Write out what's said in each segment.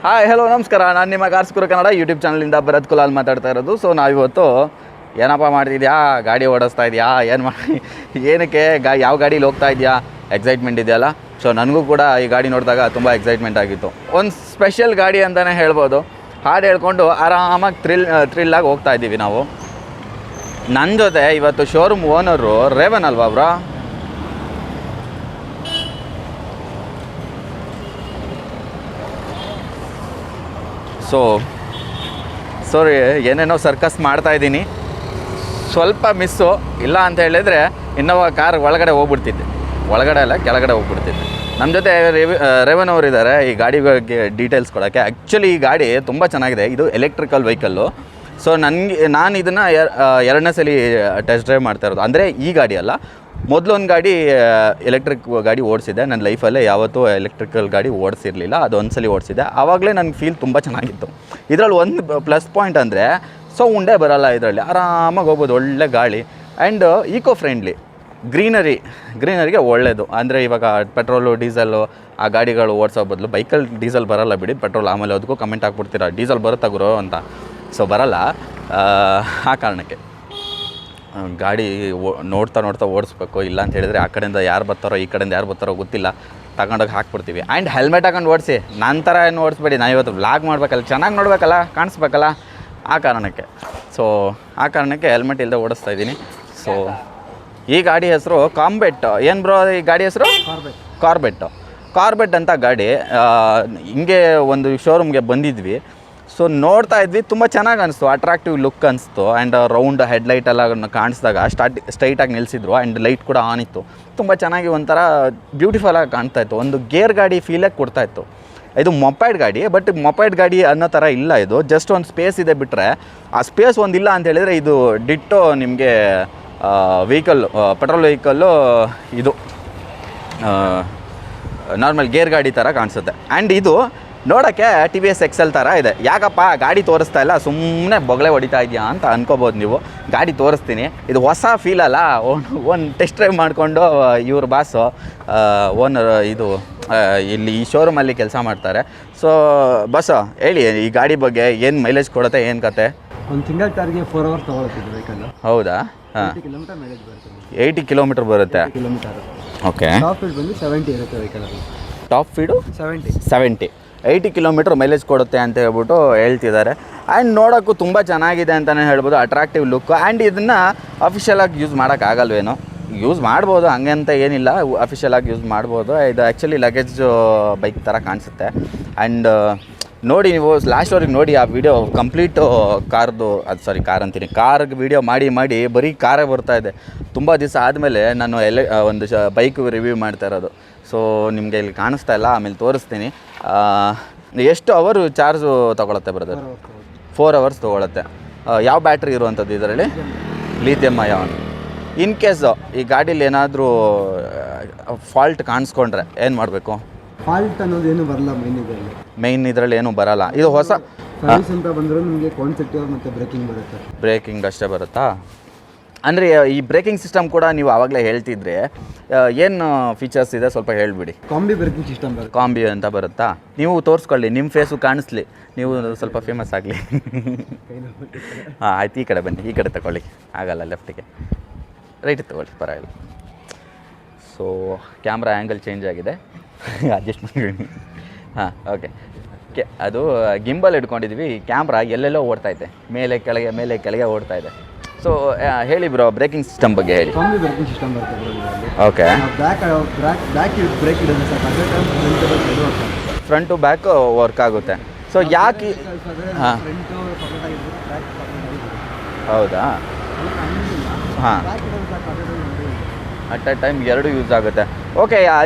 Hi hello ನಮಸ್ಕಾರ, ನಾನು ನಿಮ್ಮ ಕಾರ್ಸ್ಕುರು ಕನ್ನಡ ಯೂಟ್ಯೂಬ್ ಚಾನಲಿಂದ ಭರತ್ ಕುಲಾಲ್ ಮಾತಾಡ್ತಾ ಇರೋದು. ಸೊ ನಾವಿವತ್ತು ಏನಪ್ಪ ಮಾಡ್ತಿದ್ಯಾ, ಗಾಡಿ ಓಡಿಸ್ತಾ ಇದೆಯಾ, ಏನಕ್ಕೆ ಯಾವ ಗಾಡೀಲಿ ಹೋಗ್ತಾ ಇದೆಯಾ, ಎಕ್ಸೈಟ್ಮೆಂಟ್ ಇದೆಯಲ್ಲ. ಸೊ ನನಗೂ ಕೂಡ ಈ ಗಾಡಿ ನೋಡಿದಾಗ ತುಂಬ ಎಕ್ಸೈಟ್ಮೆಂಟ್ ಆಗಿತ್ತು. ಒಂದು ಸ್ಪೆಷಲ್ ಗಾಡಿ ಅಂತಲೇ ಹೇಳ್ಬೋದು. ಹಾಡು ಹೇಳ್ಕೊಂಡು ಆರಾಮಾಗಿ ಥ್ರಿಲ್ಲಾಗಿ ಹೋಗ್ತಾ ಇದ್ದೀವಿ ನಾವು. ನನ್ನ ಜೊತೆ ಇವತ್ತು ಶೋರೂಮ್ ಓನರು ರೇವನ್ ಅಲ್ವಾ ಬ್ರೋ? ಸಾರಿ ಏನೇನೋ ಸರ್ಕಸ್ ಮಾಡ್ತಾಯಿದ್ದೀನಿ, ಸ್ವಲ್ಪ ಮಿಸ್ಸು. ಇಲ್ಲ ಅಂತ ಹೇಳಿದರೆ ಇನ್ನೋವಾ ಕಾರ್ ಒಳಗಡೆ ಹೋಗ್ಬಿಡ್ತಿದ್ದೆ, ಒಳಗಡೆ ಅಲ್ಲ ಕೆಳಗಡೆ ಹೋಗ್ಬಿಡ್ತಿದ್ದೆ. ನಮ್ಮ ಜೊತೆ ರೇವನ್ ಅವರು ಇದ್ದಾರೆ ಈ ಗಾಡಿ ಬಗ್ಗೆ ಡೀಟೇಲ್ಸ್ ಕೊಡೋಕ್ಕೆ. ಆ್ಯಕ್ಚುಲಿ ಈ ಗಾಡಿ ತುಂಬ ಚೆನ್ನಾಗಿದೆ. ಇದು ಎಲೆಕ್ಟ್ರಿಕಲ್ ವೆಹಿಕಲ್ಲು. ಸೊ ನಾನು ಇದನ್ನು ಎರಡನೇ ಸಲ ಟೆಸ್ಟ್ ಡ್ರೈವ್ ಮಾಡ್ತಾ ಇರೋದು. ಅಂದರೆ ಈ ಗಾಡಿ ಅಲ್ಲ, ಮೊದಲೊಂದು ಗಾಡಿ ಎಲೆಕ್ಟ್ರಿಕ್ ಗಾಡಿ ಓಡಿಸಿದ್ದೆ. ನನ್ನ ಲೈಫಲ್ಲೇ ಯಾವತ್ತೂ ಎಲೆಕ್ಟ್ರಿಕಲ್ ಗಾಡಿ ಓಡಿಸಿರಲಿಲ್ಲ, ಅದು ಒಂದು ಸಲ ಓಡಿಸಿದ್ದೆ. ಆವಾಗಲೇ ನನಗೆ ಫೀಲ್ ತುಂಬ ಚೆನ್ನಾಗಿತ್ತು. ಇದರಲ್ಲಿ ಒಂದು ಪ್ಲಸ್ ಪಾಯಿಂಟ್ ಅಂದರೆ ಸೌಂಡೇ ಬರೋಲ್ಲ. ಇದರಲ್ಲಿ ಆರಾಮಾಗಿ ಹೋಗ್ಬೋದು, ಒಳ್ಳೆ ಗಾಳಿ ಆ್ಯಂಡ್ ಈಕೋ ಫ್ರೆಂಡ್ಲಿ. ಗ್ರೀನರಿಗೆ ಒಳ್ಳೆಯದು. ಅಂದರೆ ಇವಾಗ ಪೆಟ್ರೋಲು ಡೀಸೆಲ್ಲು ಆ ಗಾಡಿಗಳು ಓಡಿಸೋ ಬದಲು ಬೈಕಲ್ಲಿ ಡೀಸೆಲ್ ಬರೋಲ್ಲ ಬಿಡಿ, ಪೆಟ್ರೋಲ್. ಆಮೇಲೆ ಅದಕ್ಕೂ ಕಮೆಂಟ್ ಹಾಕ್ಬಿಡ್ತೀರಾ ಡೀಸೆಲ್ ಬರುತ್ತಾ ಗುರು ಅಂತ. ಸೊ ಬರೋಲ್ಲ. ಆ ಕಾರಣಕ್ಕೆ ಗಾಡಿ ನೋಡ್ತಾ ಓಡಿಸ್ಬೇಕು. ಇಲ್ಲ ಅಂತ ಹೇಳಿದರೆ ಆ ಕಡೆಯಿಂದ ಯಾರು ಬರ್ತಾರೋ ಈ ಕಡೆಯಿಂದ ಯಾರು ಬರ್ತಾರೋ ಗೊತ್ತಿಲ್ಲ, ತಗೊಂಡೋಗಿ ಹಾಕ್ಬಿಡ್ತೀವಿ. ಆ್ಯಂಡ್ ಹೆಲ್ಮೆಟ್ ಹಾಕೊಂಡು ಓಡಿಸಿ. ನನ್ನ ಥರ ಏನು ಓಡಿಸ್ಬೇಡಿ, ನಾನು ಇವತ್ತು ವ್ಲಾಗ್ ಮಾಡಬೇಕಲ್ಲ, ಚೆನ್ನಾಗಿ ನೋಡಬೇಕಲ್ಲ, ಕಾಣಿಸ್ಬೇಕಲ್ಲ, ಆ ಕಾರಣಕ್ಕೆ ಹೆಲ್ಮೆಟ್ ಇಲ್ಲದೆ ಓಡಿಸ್ತಾ ಇದ್ದೀನಿ. ಸೊ ಈ ಗಾಡಿ ಹೆಸರು ಕಾಂಬೆಟ್. ಏನು ಬ್ರೋ ಈ ಗಾಡಿ ಹೆಸರು? ಕಾರ್ಬೆಟ್ ಅಂತ ಗಾಡಿ. ಹಿಂಗೆ ಒಂದು ಶೋರೂಮ್ಗೆ ಬಂದಿದ್ವಿ. ಸೊ ನೋಡ್ತಾ ಇದ್ವಿ, ತುಂಬ ಚೆನ್ನಾಗಿ ಅನಿಸ್ತು, ಅಟ್ರಾಕ್ಟಿವ್ ಲುಕ್ ಅನಿಸ್ತು. ಆ್ಯಂಡ್ ರೌಂಡ್ ಹೆಡ್ಲೈಟ್ ಎಲ್ಲ ಕಾಣಿಸಿದಾಗ ಸ್ಟ್ರೈಟಾಗಿ ನಿಲ್ಲಿಸಿದ್ರು. ಆ್ಯಂಡ್ ಲೈಟ್ ಕೂಡ ಆನ್ ಇತ್ತು. ತುಂಬ ಚೆನ್ನಾಗಿ ಒಂಥರ ಬ್ಯೂಟಿಫುಲ್ಲಾಗಿ ಕಾಣ್ತಾಯಿತ್ತು. ಒಂದು ಗೇರ್ ಗಾಡಿ ಫೀಲಾಗಿ ಕೊಡ್ತಾಯಿತ್ತು. ಇದು ಮೊಪೈಡ್ ಗಾಡಿ, ಬಟ್ ಮೊಪೈಡ್ ಗಾಡಿ ಅನ್ನೋ ಥರ ಇಲ್ಲ. ಇದು ಜಸ್ಟ್ ಒಂದು ಸ್ಪೇಸ್ ಇದೆ ಬಿಟ್ಟರೆ, ಆ ಸ್ಪೇಸ್ ಒಂದಿಲ್ಲ ಅಂತ ಹೇಳಿದರೆ ಇದು ಡಿಟ್ಟೋ ನಿಮಗೆ ವೆಹಿಕಲ್ಲು, ಪೆಟ್ರೋಲ್ ವೆಹಿಕಲ್ಲು ಇದು ನಾರ್ಮಲ್ ಗೇರ್ ಗಾಡಿ ಥರ ಕಾಣಿಸುತ್ತೆ. ಆ್ಯಂಡ್ ಇದು ನೋಡೋಕ್ಕೆ TVS XL ಥರ ಇದೆ. ಯಾಕಪ್ಪ ಗಾಡಿ ತೋರಿಸ್ತಾ ಇಲ್ಲ, ಸುಮ್ಮನೆ ಬೊಗಳೆ ಹೊಡಿತಾ ಇದೆಯಾ ಅಂತ ಅನ್ಕೋಬೋದು ನೀವು. ಗಾಡಿ ತೋರಿಸ್ತೀನಿ. ಇದು ಹೊಸ ಫೀಲ್ ಅಲ್ಲ. ಒಂದು ಟೆಸ್ಟ್ ಡ್ರೈವ್ ಮಾಡಿಕೊಂಡು ಇವ್ರ ಬಾಸು ಓನರ್ ಇದು ಇಲ್ಲಿ ಈ ಶೋರೂಮಲ್ಲಿ ಕೆಲಸ ಮಾಡ್ತಾರೆ. ಸೊ ಬಸ್ಸು ಹೇಳಿ ಈ ಗಾಡಿ ಬಗ್ಗೆ, ಏನು ಮೈಲೇಜ್ ಕೊಡುತ್ತೆ, ಏನು ಕತೆ? ಒಂದು ಸಿಂಗಲ್ ಚಾರ್ಜ್ಗೆ 4 ಅವರ್ಸ್ ತೊಗೊಳ್ತಿದ್ದು ವೆಹಿಕಲ್. ಹೌದಾ? ಹಾಂ, 80 ಕಿಲೋಮೀಟರ್ ಮೈಲೇಜ್ ಬರುತ್ತೆ. 80 ಕಿಲೋಮೀಟರ್ ಬರುತ್ತೆ. ಓಕೆ. ಟಾಪ್ ಸ್ಪೀಡ್ ಬಂದು 70 ಇರುತ್ತೆ ವೆಹಿಕಲಲ್ಲಿ. Top speed 70. 80 ಕಿಲೋಮೀಟ್ರ್ ಮೈಲೇಜ್ ಕೊಡುತ್ತೆ ಅಂತ ಹೇಳ್ಬಿಟ್ಟು ಹೇಳ್ತಿದ್ದಾರೆ. ಆ್ಯಂಡ್ ನೋಡೋಕ್ಕೂ ತುಂಬ ಚೆನ್ನಾಗಿದೆ ಅಂತಲೇ ಹೇಳ್ಬೋದು, ಅಟ್ರಾಕ್ಟಿವ್ ಲುಕ್ಕು. ಆ್ಯಂಡ್ ಇದನ್ನು ಅಫಿಷಿಯಲಾಗಿ ಯೂಸ್ ಮಾಡೋಕ್ಕಾಗಲ್ವೇನೋ? ಯೂಸ್ ಮಾಡ್ಬೋದು, ಹಂಗೆ ಅಂತ ಏನಿಲ್ಲ, ಅಫಿಷಿಯಲಾಗಿ ಯೂಸ್ ಮಾಡ್ಬೋದು. ಇದು ಆ್ಯಕ್ಚುಲಿ ಲಗೇಜ್ ಬೈಕ್ ಥರ ಕಾಣಿಸುತ್ತೆ. ಆ್ಯಂಡ್ ನೋಡಿ, ನೀವು ಲಾಸ್ಟ್ವರೆಗೆ ನೋಡಿ ಆ ವಿಡಿಯೋ ಕಂಪ್ಲೀಟು ಕಾರ್ಗೆ ವಿಡಿಯೋ ಮಾಡಿ ಬರೀ ಕಾರೇ ಬರ್ತಾಯಿದೆ. ತುಂಬ ದಿವಸ ಆದಮೇಲೆ ನಾನು ಒಂದು ಬೈಕ್ ರಿವ್ಯೂ ಮಾಡ್ತಾ ಇರೋದು. ಸೊ ನಿಮಗೆ ಇಲ್ಲಿ ಕಾಣಿಸ್ತಾ ಇಲ್ಲ, ಆಮೇಲೆ ತೋರಿಸ್ತೀನಿ. ಎಷ್ಟು ಅವರು ಚಾರ್ಜು ತೊಗೊಳತ್ತೆ ಬ್ರದರ್? 4 ಅವರ್ಸ್ ತೊಗೊಳತ್ತೆ. ಯಾವ ಬ್ಯಾಟ್ರಿ ಇರುವಂಥದ್ದು ಇದರಲ್ಲಿ? Lithium ion. ಇನ್ ಕೇಸು ಈ ಗಾಡೀಲಿ ಏನಾದರೂ ಫಾಲ್ಟ್ ಕಾಣಿಸ್ಕೊಂಡ್ರೆ ಏನು ಮಾಡಬೇಕು? ಫಾಲ್ಟ್ ಅನ್ನೋದು ಏನು ಬರಲ್ಲ ಮೈನ್ ಇದರಲ್ಲಿ ಏನೂ ಬರಲ್ಲ. ಇದು ಹೊಸ ಸರ್ವಿಸ್ ಅಂತ ಬಂದರೂ ನಿಮಗೆ ಕಾನ್ಸೆಪ್ಟ್ ಮತ್ತು ಬ್ರೇಕಿಂಗ್ ಬರುತ್ತೆ. ಬ್ರೇಕಿಂಗ್ ಅಷ್ಟೇ ಬರುತ್ತಾ? ಅಂದರೆ ಈ ಬ್ರೇಕಿಂಗ್ ಸಿಸ್ಟಮ್ ಕೂಡ ನೀವು ಆವಾಗಲೇ ಹೇಳ್ತಿದ್ರೆ ಏನು ಫೀಚರ್ಸ್ ಇದೆ ಸ್ವಲ್ಪ ಹೇಳಿಬಿಡಿ. ಕಾಂಬಿ ಬ್ರೇಕಿಂಗ್ ಸಿಸ್ಟಮ್ ಬರುತ್ತೆ. ಕಾಂಬಿ ಅಂತ ಬರುತ್ತಾ? ನೀವು ತೋರಿಸ್ಕೊಳ್ಳಿ, ನಿಮ್ಮ ಫೇಸು ಕಾಣಿಸ್ಲಿ, ನೀವು ಸ್ವಲ್ಪ ಫೇಮಸ್ ಆಗಲಿ. ಹಾಂ ಆಯ್ತು, ಈ ಕಡೆ ಬನ್ನಿ, ಈ ಕಡೆ ತಗೊಳ್ಳಿ. ಆಗಲ್ಲ, ಲೆಫ್ಟಿಗೆ, ರೈಟ್ ತಗೊಳ್ಳಿ, ಪರವಾಗಿಲ್ಲ. ಸೊ ಕ್ಯಾಮ್ರಾ ಆ್ಯಂಗಲ್ ಚೇಂಜ್ ಆಗಿದೆ, ಅಡ್ಜಸ್ಟ್ ಮಾಡಿ. ಹಾಂ ಓಕೆ. ಅದು ಗಿಂಬಲ್ ಹಿಡ್ಕೊಂಡಿದ್ವಿ, ಕ್ಯಾಮ್ರಾ ಎಲ್ಲೆಲ್ಲೋ ಓಡ್ತಾಯಿದೆ, ಮೇಲೆ ಕೆಳಗೆ ಓಡ್ತಾಯಿದೆ. ಸೊ ಹೇಳಿ ಬ್ರೋ, ಬ್ರೇಕಿಂಗ್ ಸಿಸ್ಟಮ್ ಬಗ್ಗೆ ಹೇಳಿ. ಕಾಂಬಿ ಬ್ರೇಕಿಂಗ್ ಸಿಸ್ಟಮ್ ಬರ್ತದೆ. ಓಕೆ. ಬ್ರೇಕ್ ಇಡೋದು ಫ್ರಂಟ್ ಟು ಬ್ಯಾಕ್ ವರ್ಕ್ ಆಗುತ್ತೆ. ಸೊ ಯಾಕೆ? ಹಾಂ, ಹೌದಾ? ಹಾಂ, ಅಟ್ ಅ ಟೈಮ್ 2 ಯೂಸ್ ಆಗುತ್ತೆ. ಓಕೆ.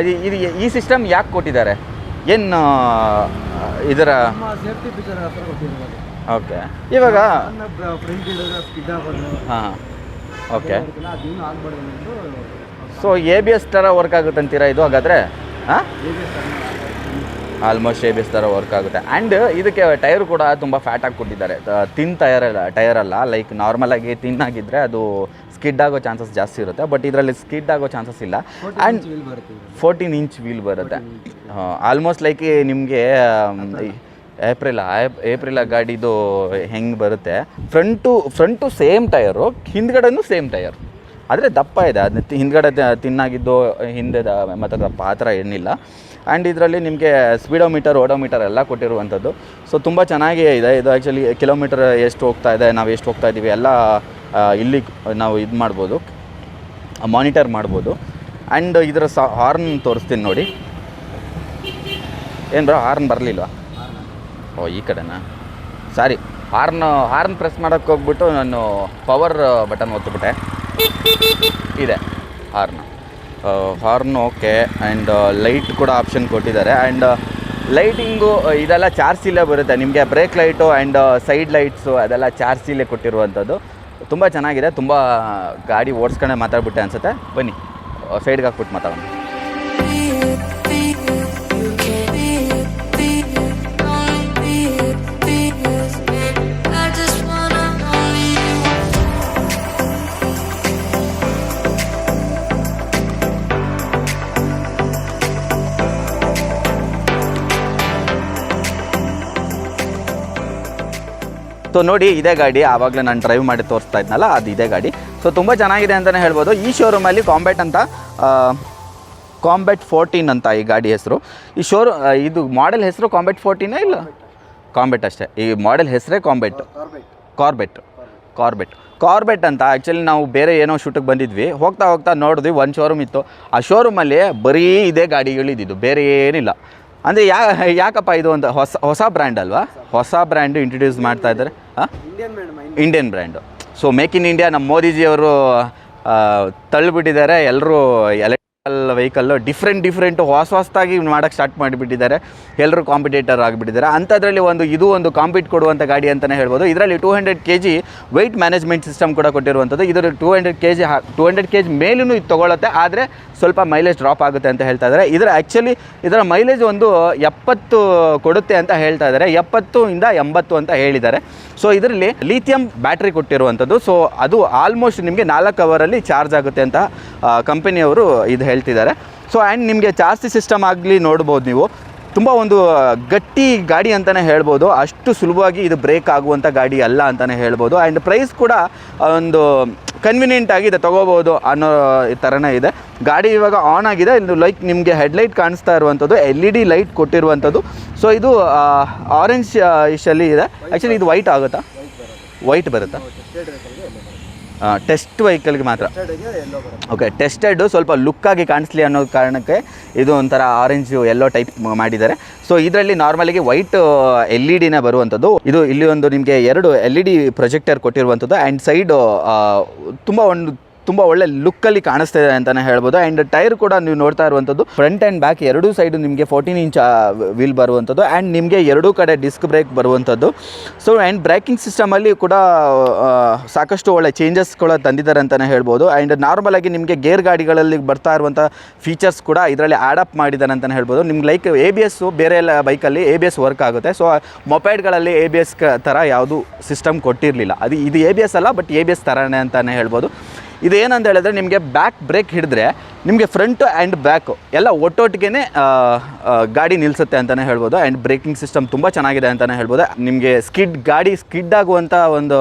ಇದು ಈ ಸಿಸ್ಟಮ್ ಯಾಕೆ ಕೊಟ್ಟಿದ್ದಾರೆ? ಏನು ಇದರ ಸೇಫ್ಟಿ ಫೀಚರ್ ಕೊಟ್ಟಿದ್ದಾರೆ. ಓಕೆ. ಇವಾಗ ಹಾಂ, ಓಕೆ. ಸೊ ABS ಥರ ವರ್ಕ್ ಆಗುತ್ತೆ ಅಂತೀರಾ ಇದು ಹಾಗಾದರೆ? ಹಾಂ, ಆಲ್ಮೋಸ್ಟ್ ABS ಥರ ವರ್ಕ್ ಆಗುತ್ತೆ. ಆ್ಯಂಡ್ ಇದಕ್ಕೆ ಟೈರ್ ಕೂಡ ತುಂಬ ಫ್ಯಾಟಾಗಿ ಕೊಟ್ಟಿದ್ದಾರೆ. ತಿನ್ ಟಯರಲ್ಲ, ಲೈಕ್ ನಾರ್ಮಲಾಗಿ ತಿನ್ನಾಗಿದ್ದರೆ ಅದು ಸ್ಕಿಡ್ ಆಗೋ ಚಾನ್ಸಸ್ ಜಾಸ್ತಿ ಇರುತ್ತೆ. ಬಟ್ ಇದರಲ್ಲಿ ಸ್ಕಿಡ್ ಆಗೋ ಚಾನ್ಸಸ್ ಇಲ್ಲ. ಆ್ಯಂಡ್ 14 ಇಂಚ್ ವೀಲ್ ಬರುತ್ತೆ. ಆಲ್ಮೋಸ್ಟ್ ಲೈಕ್ ನಿಮಗೆ ಏಪ್ರಿಲ ಗಾಡಿದು ಹೆಂಗೆ ಬರುತ್ತೆ, ಫ್ರಂಟು ಸೇಮ್ ಟಯರು, ಹಿಂದ್ಗಡೆನೂ ಸೇಮ್ ಟಯರ್, ಆದರೆ ದಪ್ಪ ಇದೆ. ಅದನ್ನ ಹಿಂದ್ಗಡೆ ತಿನ್ನಾಗಿದ್ದು ಹಿಂದೆ ಮತ್ತು ದಪ್ಪ ಆ ಥರ ಏನಿಲ್ಲ. ಆ್ಯಂಡ್ ಇದರಲ್ಲಿ ನಿಮಗೆ ಸ್ಪೀಡೋಮೀಟರ್, ಓಡೋಮೀಟರ್ ಎಲ್ಲ ಕೊಟ್ಟಿರುವಂಥದ್ದು. ಸೊ ತುಂಬ ಚೆನ್ನಾಗೇ ಇದೆ ಇದು. ಆ್ಯಕ್ಚುಲಿ ಕಿಲೋಮೀಟರ್ ಎಷ್ಟು ಹೋಗ್ತಾ ಇದೆ, ನಾವು ಎಷ್ಟು ಹೋಗ್ತಾ ಇದ್ದೀವಿ ಎಲ್ಲ ಇಲ್ಲಿ ನಾವು ಇದು ಮಾಡ್ಬೋದು, ಮಾನಿಟರ್ ಮಾಡ್ಬೋದು. ಆ್ಯಂಡ್ ಇದರ ಹಾರ್ನ್ ತೋರಿಸ್ತೀನಿ ನೋಡಿ. ಏನು ಬ್ರೋ ಹಾರ್ನ್ ಬರಲಿಲ್ವಾ? ಓ ಈ ಕಡೆನಾ, ಸಾರಿ. ಹಾರ್ನ್ ಪ್ರೆಸ್ ಮಾಡೋಕ್ಕೆ ಹೋಗ್ಬಿಟ್ಟು ನಾನು ಪವರ್ ಬಟನ್ ಒತ್ತುಬಿಟ್ಟೆ. ಇದೆ ಹಾರ್ನ್ ಓಕೆ. ಆ್ಯಂಡ್ ಲೈಟ್ ಕೂಡ ಆಪ್ಷನ್ ಕೊಟ್ಟಿದ್ದಾರೆ. ಆ್ಯಂಡ್ ಲೈಟಿಂಗು ಇದೆಲ್ಲ ಚಾರ್ಜ್ ಇಲ್ಲೇ ಬರುತ್ತೆ ನಿಮಗೆ. Brake light and side lights ಅದೆಲ್ಲ ಚಾರ್ಜ್ ಇಲ್ಲೇ ಕೊಟ್ಟಿರುವಂಥದ್ದು. ತುಂಬ ಚೆನ್ನಾಗಿದೆ. ತುಂಬ ಗಾಡಿ ಓಡಿಸ್ಕೊಂಡೆ ಮಾತಾಡ್ಬಿಟ್ಟೆ ಅನಿಸುತ್ತೆ. ಬನ್ನಿ ಸೈಡ್ಗೆ ಹಾಕ್ಬಿಟ್ಟು ಮಾತಾಡೋಣ. ಸೊ ನೋಡಿ, ಇದೇ ಗಾಡಿ ಆವಾಗಲೇ ನಾನು ಡ್ರೈವ್ ಮಾಡಿ ತೋರಿಸ್ತಾ ಇದ್ನಲ್ಲ, ಅದು ಇದೇ ಗಾಡಿ. ಸೊ ತುಂಬ ಚೆನ್ನಾಗಿದೆ ಅಂತಲೇ ಹೇಳ್ಬೋದು. ಈ ಶೋರೂಮಲ್ಲಿ ಕಾಂಬ್ಯಾಟ್ 14 ಅಂತ ಈ ಗಾಡಿ ಹೆಸರು. ಈ ಇದು ಮಾಡೆಲ್ ಹೆಸರು ಕಾಂಬ್ಯಾಟ್ 14 ಇಲ್ಲ, ಕಾಂಬ್ಯಾಟ್ ಅಷ್ಟೇ. ಈ ಮಾಡೆಲ್ ಹೆಸರೇ ಕಾರ್ಬೆಟ್ ಅಂತ. ಆ್ಯಕ್ಚುಲಿ ನಾವು ಬೇರೆ ಏನೋ ಶೂಟಿಗೆ ಬಂದಿದ್ವಿ, ಹೋಗ್ತಾ ನೋಡಿದ್ವಿ, ಒಂದು ಶೋರೂಮ್ ಇತ್ತು. ಆ ಶೋರೂಮಲ್ಲಿ ಬರೀ ಇದೇ ಗಾಡಿಗಳಿದ್ದು, ಬೇರೆ ಏನಿಲ್ಲ. ಅಂದರೆ ಯಾಕಪ್ಪ ಇದು ಅಂತ ಹೊಸ ಬ್ರ್ಯಾಂಡ್ ಅಲ್ವಾ, ಹೊಸ ಬ್ರ್ಯಾಂಡು ಇಂಟ್ರಡ್ಯೂಸ್ ಮಾಡ್ತಾ ಇದ್ದಾರೆ. Indian brand. So make in India ನಮ್ಮ ಮೋದಿಜಿಯವರು ತಳ್ಳಿಬಿಟ್ಟಿದ್ದಾರೆ. ಎಲ್ಲರೂ ವೆಹಿಕಲ್ಲು ಡಿಫ್ರೆಂಟು ಹೊಸದಾಗಿ ಮಾಡೋಕ್ಕೆ ಸ್ಟಾರ್ಟ್ ಮಾಡಿಬಿಟ್ಟಿದ್ದಾರೆ. ಎಲ್ಲರೂ ಕಾಂಪಿಟೇಟರ್ ಆಗಿಬಿಟ್ಟಿದ್ದಾರೆ. ಅಂಥದ್ರಲ್ಲಿ ಇದು ಒಂದು ಕಾಂಪೀಟ್ ಕೊಡುವಂಥ ಗಾಡಿ ಅಂತಲೇ ಹೇಳ್ಬೋದು. ಇದರಲ್ಲಿ 200 kg ವೆಯ್ಟ್ ಮ್ಯಾನೇಜ್ಮೆಂಟ್ ಸಿಸ್ಟಮ್ ಕೂಡ ಕೊಟ್ಟಿರುವಂಥದ್ದು. ಇದರ 200 kg ಮೇಲೂ ಇದು ತೊಗೊಳುತ್ತೆ, ಆದರೆ ಸ್ವಲ್ಪ ಮೈಲೇಜ್ ಡ್ರಾಪ್ ಆಗುತ್ತೆ ಅಂತ ಹೇಳ್ತಾ ಇದ್ದಾರೆ. ಇದರ ಮೈಲೇಜ್ ಒಂದು 70 ಕೊಡುತ್ತೆ ಅಂತ ಹೇಳ್ತಾ ಇದ್ದಾರೆ. 70 ಇಂದ 80 ಅಂತ ಹೇಳಿದ್ದಾರೆ. ಸೊ ಇದರಲ್ಲಿ ಲಿಥಿಯಂ ಬ್ಯಾಟ್ರಿ ಕೊಟ್ಟಿರುವಂಥದ್ದು. ಸೊ ಅದು ಆಲ್ಮೋಸ್ಟ್ ನಿಮಗೆ 4 ಅವರಲ್ಲಿ ಚಾರ್ಜ್ ಆಗುತ್ತೆ ಅಂತ ಕಂಪನಿಯವರು ಇದು ಹೇಳ್ತಿದ್ದಾರೆ. ಸೊ ಆ್ಯಂಡ್ ನಿಮಗೆ ಚಾರ್ಜ್ ಸಿಸ್ಟಮ್ ಆಗಲಿ ನೋಡ್ಬೋದು ನೀವು. ತುಂಬ ಒಂದು ಗಟ್ಟಿ ಗಾಡಿ ಅಂತಲೇ ಹೇಳ್ಬೋದು. ಅಷ್ಟು ಸುಲಭವಾಗಿ ಇದು ಬ್ರೇಕ್ ಆಗುವಂಥ ಗಾಡಿ ಅಲ್ಲ ಅಂತಲೇ ಹೇಳ್ಬೋದು. ಆ್ಯಂಡ್ ಪ್ರೈಸ್ ಕೂಡ ಒಂದು ಕನ್ವಿನಿಯೆಂಟ್ ಆಗಿದೆ, ತೊಗೋಬೋದು ಅನ್ನೋ ಥರನೇ ಇದೆ. ಗಾಡಿ ಇವಾಗ ಆನ್ ಆಗಿದೆ. ಇದು ನಿಮಗೆ ಹೆಡ್ಲೈಟ್ ಕಾಣಿಸ್ತಾ ಇರುವಂಥದ್ದು LED ಲೈಟ್ ಕೊಟ್ಟಿರುವಂಥದ್ದು. ಸೊ ಇದು ಆರೆಂಜ್ ಇಶಲ್ಲಿ ಇದೆ. ಆ್ಯಕ್ಚುಲಿ ಇದು ವೈಟ್ ಆಗುತ್ತಾ? ವೈಟ್ ಬರುತ್ತಾ? ಟೆಸ್ಟ್ ವೆಹಿಕಲ್ಗೆ ಮಾತ್ರ. ಓಕೆ, ಟೆಸ್ಟೆಡ್ ಸ್ವಲ್ಪ ಲುಕ್ಕಾಗಿ ಕಾಣಿಸ್ಲಿ ಅನ್ನೋ ಕಾರಣಕ್ಕೆ ಇದು ಒಂಥರ ಆರೆಂಜ್ ಯೆಲ್ಲೋ ಟೈಪ್ ಮಾಡಿದ್ದಾರೆ. ಸೊ ಇದರಲ್ಲಿ ನಾರ್ಮಲಿಗೆ ವೈಟ್ LED ಬರುವಂಥದ್ದು. ಇಲ್ಲಿ ಒಂದು ನಿಮಗೆ 2 LED ಪ್ರೊಜೆಕ್ಟರ್ ಕೊಟ್ಟಿರುವಂಥದ್ದು. ಆ್ಯಂಡ್ ಸೈಡು ತುಂಬ ಒಳ್ಳೆ ಲುಕ್ಕಲ್ಲಿ ಕಾಣಿಸ್ತಾ ಇದೆ ಅಂತಲೇ ಹೇಳ್ಬೋದು. ಆ್ಯಂಡ್ ಟೈರ್ ಕೂಡ ನೀವು ನೋಡ್ತಾ ಇರುವಂಥದ್ದು ಫ್ರಂಟ್ ಆ್ಯಂಡ್ ಬ್ಯಾಕ್ ಎರಡೂ ಸೈಡು ನಿಮಗೆ 14 ಇಂಚ್ ವೀಲ್ ಬರುವಂಥದ್ದು. ಆ್ಯಂಡ್ ನಿಮಗೆ ಎರಡೂ ಕಡೆ ಡಿಸ್ಕ್ ಬ್ರೇಕ್ ಬರುವಂಥದ್ದು. ಸೊ ಆ್ಯಂಡ್ ಬ್ರೇಕಿಂಗ್ ಸಿಸ್ಟಮಲ್ಲಿ ಕೂಡ ಸಾಕಷ್ಟು ಒಳ್ಳೆ ಚೇಂಜಸ್ ಕೂಡ ತಂದಿದ್ದಾರೆ ಅಂತಲೇ ಹೇಳ್ಬೋದು. ಆ್ಯಂಡ್ ನಾರ್ಮಲಾಗಿ ನಿಮಗೆ ಗೇರ್ ಗಾಡಿಗಳಲ್ಲಿ ಬರ್ತಾ ಇರುವಂಥ ಫೀಚರ್ಸ್ ಕೂಡ ಇದರಲ್ಲಿ ಆ್ಯಡಪ್ ಮಾಡಿದ್ದಾರೆ ಅಂತಲೇ ಹೇಳ್ಬೋದು. ನಿಮ್ಗೆ ABS ಬೇರೆ ಎಲ್ಲ ಬೈಕಲ್ಲಿ ABS ವರ್ಕ್ ಆಗುತ್ತೆ. ಸೊ ಮೊಪೈಡ್ಗಳಲ್ಲಿ ABS ಥರ ಯಾವುದು ಸಿಸ್ಟಮ್ ಕೊಟ್ಟಿರಲಿಲ್ಲ. ಇದು ABS ಅಲ್ಲ, ಬಟ್ ABS ಥರನೇ ಅಂತಲೇ ಹೇಳ್ಬೋದು. ಇದೇನಂತ ಹೇಳಿದ್ರೆ ನಿಮಗೆ ಬ್ಯಾಕ್ ಬ್ರೇಕ್ ಹಿಡಿದ್ರೆ ನಿಮಗೆ ಫ್ರಂಟು ಆ್ಯಂಡ್ ಬ್ಯಾಕು ಎಲ್ಲ ಒಟ್ಟೊಟ್ಟಿಗೆ ಗಾಡಿ ನಿಲ್ಲಿಸುತ್ತೆ ಅಂತಲೇ ಹೇಳ್ಬೋದು. ಆ್ಯಂಡ್ ಬ್ರೇಕಿಂಗ್ ಸಿಸ್ಟಮ್ ತುಂಬ ಚೆನ್ನಾಗಿದೆ ಅಂತಲೇ ಹೇಳ್ಬೋದು. ನಿಮಗೆ ಗಾಡಿ ಸ್ಕಿಡ್ ಆಗುವಂಥ ಒಂದು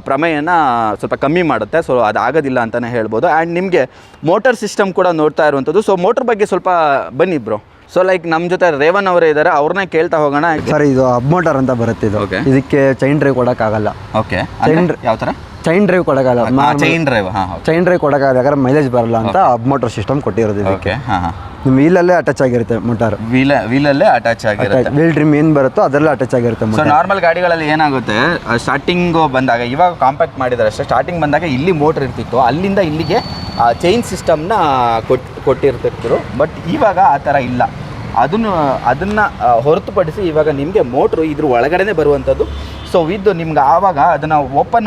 ಪ್ರಮೇಯನ ಸ್ವಲ್ಪ ಕಮ್ಮಿ ಮಾಡುತ್ತೆ. ಸೊ ಅದಾಗೋದಿಲ್ಲ ಅಂತಲೇ ಹೇಳ್ಬೋದು. ಆ್ಯಂಡ್ ನಿಮಗೆ ಮೋಟರ್ ಸಿಸ್ಟಮ್ ಕೂಡ ನೋಡ್ತಾ ಇರುವಂಥದ್ದು. ಸೊ ಮೋಟರ್ ಬಗ್ಗೆ ಸ್ವಲ್ಪ ಬನ್ನಿ ಬ್ರೋ. ಸೊ ನಮ್ಮ ಜೊತೆ ರೇವನ್ ಅವರೇ ಇದ್ದಾರೆ, ಅವ್ರನ್ನೇ ಕೇಳ್ತಾ ಹೋಗೋಣ. ಸರ್ ಇದು ಹಬ್ ಮೋಟರ್ ಅಂತ ಬರುತ್ತೆ. ಇದು ಇದಕ್ಕೆ ಚೈನ್ ಡ್ರೈವ್ ಕೊಡೋಕ್ಕಾಗಲ್ಲ. ಓಕೆ, ಯಾವ ಥರ ಚೈನ್ ಡ್ರೈವ್ ಕೊಡೋಕ್ಕಾಗಲ್ಲ. ಚೈನ್ ಡ್ರೈವ್ ಕೊಡೋಕ್ಕಾಗಲ್ಲ, ಯಾಕಂದ್ರೆ ಮೈಲೇಜ್ ಬರಲ್ಲ ಅಂತ ಹಬ್ ಮೋಟರ್ ಸಿಸ್ಟಮ್ ಕೊಟ್ಟಿರೋದು ಇದಕ್ಕೆ. ನಿಮ್ಮ ವೀಲಲ್ಲೇ ಅಟ್ಯಾಚ್ ಆಗಿರುತ್ತೆ ಮೋಟಾರ್. ವೀಲಲ್ಲೇ ಅಟ್ಯಾಚ್ ಆಗಿರುತ್ತೆ. ವೀಲ್ ಡ್ರಿಮ್ ಏನು ಬರುತ್ತೋ ಅದರಲ್ಲೇ ಅಟ್ಯಾಚ್ ಆಗಿರುತ್ತೆ. ಸೊ ನಾರ್ಮಲ್ ಗಾಡಿಗಳಲ್ಲಿ ಏನಾಗುತ್ತೆ, ಸ್ಟಾರ್ಟಿಂಗ್ ಬಂದಾಗ ಇವಾಗ ಕಾಂಪ್ಯಾಕ್ಟ್ ಮಾಡಿದ್ದಾರೆ ಅಷ್ಟೇ. ಸ್ಟಾರ್ಟಿಂಗ್ ಬಂದಾಗ ಇಲ್ಲಿ ಮೋಟರ್ ಇರ್ತಿತ್ತು, ಅಲ್ಲಿಂದ ಇಲ್ಲಿಗೆ ಚೈನ್ ಸಿಸ್ಟಮ್ನ ಕೊಟ್ಟಿರ್ತಿದ್ರು. ಬಟ್ ಇವಾಗ ಆ ಥರ ಇಲ್ಲ. ಅದನ್ನು ಹೊರತುಪಡಿಸಿ ಇವಾಗ ನಿಮಗೆ ಮೋಟ್ರು ಇದ್ರ ಒಳಗಡೆ ಬರುವಂಥದ್ದು. ಸೊ ವಿದ್ ನಿಮ್ಗೆ ಆವಾಗ ಅದನ್ನು ಓಪನ್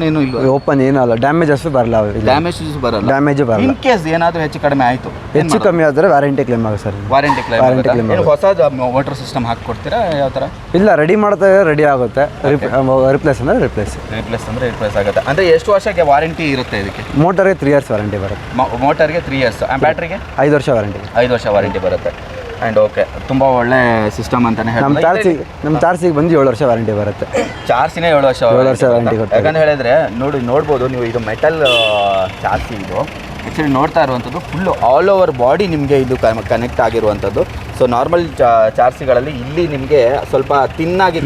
ಏನು ಇಲ್ಲ, ಓಪನ್ ಏನಲ್ಲ, ಡ್ಯಾಮೇಜಸ್ ಬರಲ್ಲ. ಡ್ಯಾಮೇಜ್ ಬರಲ್ಲ. ಇನ್ ಕೇಸ್ ಏನಾದರೂ ಹೆಚ್ಚು ಕಡಿಮೆ ಆಯಿತು, ಹೆಚ್ಚು ಕಮ್ಮಿ ಆದರೆ ವಾರಂಟಿ ಕ್ಲೇಮ್ ಆಗುತ್ತೆ ಸರ್. Warranty claim. ಹೊಸದು ಮೋಟರ್ ಸಿಸ್ಟಮ್ ಹಾಕಿಕೊಡ್ತೀರಾ ಯಾವ ಥರ? ಇಲ್ಲ, ರೆಡಿ ಮಾಡ್ತಾ ರೆಡಿ ಆಗುತ್ತೆ. ರಿಪ್ಲೇಸ್ ಅಂದರೆ ರಿಪ್ಲೇಸ್ ಆಗುತ್ತೆ. ಅಂದರೆ ಎಷ್ಟು ವರ್ಷಕ್ಕೆ ವಾರಂಟಿ ಇರುತ್ತೆ ಇದಕ್ಕೆ? ಮೋಟರ್ಗೆ 3 years ವಾರಂಟಿ ಬರುತ್ತೆ. ಮೋಟರ್ಗೆ 3 years. ಬ್ಯಾಟ್ರಿಗೆ 5 ವರ್ಷ ವಾರಂಟಿ. 5 ವರ್ಷ ವಾರಂಟಿ ಬರುತ್ತೆ. ಆ್ಯಂಡ್ ಓಕೆ ತುಂಬ ಒಳ್ಳೆ ಸಿಸ್ಟಮ್ ಅಂತಲೇ ನಮ್ಮ ಹೇಳ್ಬೋದು. ನಮ್ಮ ಚಾರ್ಜಿಗೆ ಬಂದು 7 ವರ್ಷ ವಾರಂಟಿ ಬರುತ್ತೆ. ಚಾರ್ಜಿನೇ 7 ವರ್ಷ ವಾರಂಟಿ ಕೊಡ್ತಾರೆ. ಯಾಕಂತ ಹೇಳಿದ್ರೆ ನೋಡ್ಬೋದು ನೀವು, ಇದು ಮೆಟಲ್ ಚಾರ್ಜಿ. ಇದು ಆ್ಯಕ್ಚುಲಿ ನೋಡ್ತಾ ಇರುವಂಥದ್ದು ಫುಲ್ಲು ಆಲ್ ಓವರ್ ಬಾಡಿ ನಿಮಗೆ ಇದು ಕನೆಕ್ಟ್ ಆಗಿರುವಂಥದ್ದು. ಸೊ ನಾರ್ಮಲ್ ಚಾರ್ಜಿಗಳಲ್ಲಿ ಇಲ್ಲಿ ನಿಮಗೆ ಸ್ವಲ್ಪ ತಿನ್ನಾಗಿ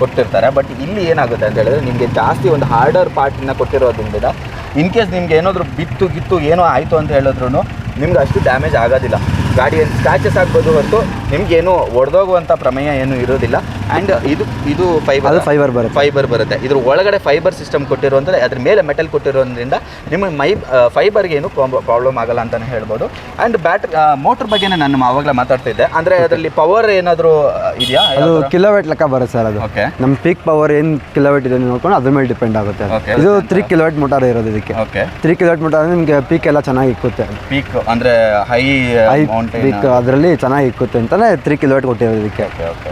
ಕೊಟ್ಟಿರ್ತಾರೆ. ಬಟ್ ಇಲ್ಲಿ ಏನಾಗುತ್ತೆ ಅಂತ ಹೇಳಿದ್ರೆ ನಿಮಗೆ ಜಾಸ್ತಿ ಒಂದು ಹಾರ್ಡರ್ ಪಾರ್ಟಿನ ಕೊಟ್ಟಿರೋದ್ರಿಂದ ಇನ್ ಕೇಸ್ ನಿಮ್ಗೆ ಏನಾದರೂ ಬಿತ್ತು ಏನೋ ಆಯಿತು ಅಂತ ಹೇಳಿದ್ರು ನಿಮ್ಗೆ ಅಷ್ಟು ಡ್ಯಾಮೇಜ್ ಆಗೋದಿಲ್ಲ. ಗಾಡಿ ಏನು ಸ್ಕ್ರಾಚಸ್ ಆಗ್ಬೋದು ಹೊರತು ನಿಮಗೇನು ಒಡೆದೋಗುವಂಥ ಪ್ರಮೇಯ ಏನೂ ಇರೋದಿಲ್ಲ. ಆ್ಯಂಡ್ ಇದು ಫೈಬರ್ ಬರುತ್ತೆ. ಇದ್ರ ಒಳಗಡೆ ಫೈಬರ್ ಸಿಸ್ಟಮ್ ಕೊಟ್ಟಿರುವಂಥದ್ದು, ಅದ್ರ ಮೇಲೆ ಮೆಟಲ್ ಕೊಟ್ಟಿರೋದ್ರಿಂದ ನಿಮಗೆ ಫೈಬರ್ಗೆ ಏನು ಪ್ರಾಬ್ಲಮ್ ಆಗಲ್ಲ ಅಂತಲೇ ಹೇಳ್ಬೋದು. ಆ್ಯಂಡ್ ಮೋಟ್ರ್ ಬಗ್ಗೆನೇ ನಾನು ಆವಾಗಲೇ ಮಾತಾಡ್ತಿದ್ದೆ. ಅಂದರೆ ಅದರಲ್ಲಿ ಪವರ್ ಏನಾದರೂ ಇದೆಯಾ? ಅದು ಕಿಲೋವ್ಯಾಟ್ ಲೆಕ್ಕ ಬರುತ್ತೆ ಸರ್. ಅದು ಓಕೆ. ನಮ್ಮ ಪೀಕ್ ಪವರ್ ಏನು ಕಿಲೋವ್ಯಾಟ್ ಇದೆ ನೋಡ್ಕೊಂಡು ಅದ್ರ ಮೇಲೆ ಡಿಪೆಂಡ್ ಆಗುತ್ತೆ. ಇದು 3 ಕಿಲೋವ್ಯಾಟ್ ಮೋಟಾರ್ ಇರೋದು ಇದಕ್ಕೆ. ಓಕೆ. 3 ಕಿಲೋವ್ಯಾಟ್ ಮೋಟಾರ್ ನಿಮಗೆ ಪೀಕ್ ಎಲ್ಲ ಚೆನ್ನಾಗಿ ಇಕ್ಕುತ್ತೆ. ಪೀಕ್ ಅಂದರೆ ಹೈ ಪೀಕ್ ಅದರಲ್ಲಿ ಚೆನ್ನಾಗಿ ಇಕ್ಕುತ್ತೆ ಅಂತಲೇ 3 ಕಿಲೋವ್ಯಾಟ್ ಕೊಟ್ಟಿರೋದು ಇದಕ್ಕೆ.